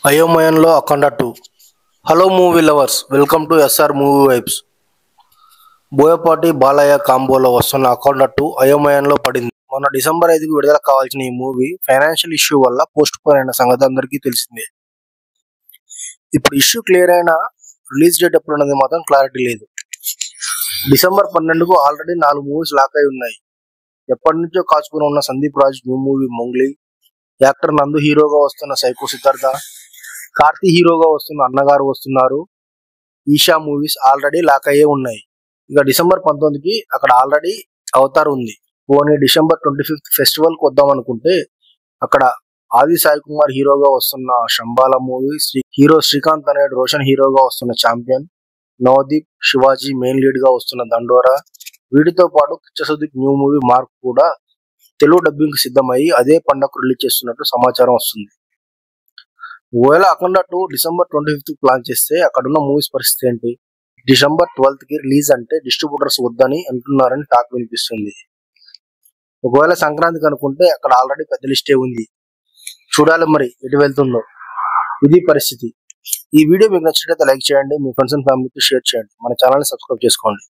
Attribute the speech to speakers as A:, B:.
A: అయోమయంలో Akhanda 2. Hello movie lovers, welcome to SR movie vibes. Boyapati Balayya కాంబోలో వస్తున్న అఖండ 2 అయోమయంలో పడింది. మొన్న డిసెంబర్ 5కి విడుదల కావాల్సిన ఈ మూవీ ఫైనాన్షియల్ ఇష్యూ వల్ల పోస్ట్ పోన్ అయిన సంగతి అందరికీ తెలిసిందే. ఇప్పుడు ఇష్యూ క్లియర్ అయినా రిలీజ్ డేట్ ఎప్పుడున్నది మాత్రం క్లారిటీ లేదు. డిసెంబర్ 12కు ఆల్రెడీ 4 మూవీస్ లాక్ అయి ఉన్నాయి. ఎప్పటి నుంచో కాచుకుని ఉన్న Sandeep Raj new movie Mowgli, actor Nandu హీరోగా వస్తున్న సైకో సిద్ధార్థ, కార్తీ హీరోగా వస్తున్న అన్నగారు వస్తున్నారు, ఈషా మూవీస్ ఆల్రెడీ లాక్ అయ్యే ఉన్నాయి. ఇక డిసెంబర్ 19కి అక్కడ ఆల్రెడీ అవతార్ ఉంది. పోనీ డిసెంబర్ 25 ఫెస్టివల్ కు వద్దాం అనుకుంటే అక్కడ ఆది సాయి కుమార్ హీరోగా వస్తున్న శంబాల మూవీ, హీరో శ్రీకాంత్ అనేడు రోషన్ హీరోగా వస్తున్న champion, Navdeep Shivaji main lead గా వస్తున్న దండోరా, వీటితో పాటు కిచ్చ సుదీప్ న్యూ మూవీ మార్క్ కూడా తెలుగు డబ్బింగ్ కి సిద్ధమయ్యి అదే పండగకు రిలీజ్ చేస్తున్నట్టు సమాచారం వస్తుంది. ఒకవేళ అఖండ 2 డిసెంబర్ 25కి ప్లాన్ చేస్తే అక్కడున్న మూవీస్ పరిస్థితి ఏంటి? డిసెంబర్ 12కి రిలీజ్ అంటే డిస్ట్రిబ్యూటర్స్ వద్దని అంటున్నారని టాక్ వినిపిస్తుంది. ఒకవేళ సంక్రాంతికి అనుకుంటే అక్కడ ఆల్రెడీ పెద్ద లిస్టే ఉంది. చూడాలి మరి ఎటు వెళ్తుందో. ఇది పరిస్థితి. ఈ వీడియో మీకు నచ్చినట్లయితే లైక్ చేయండి, మీ ఫ్రెండ్స్ అండ్ ఫ్యామిలీకి షేర్ చేయండి, మన ఛానల్ ని సబ్స్క్రైబ్ చేసుకోండి.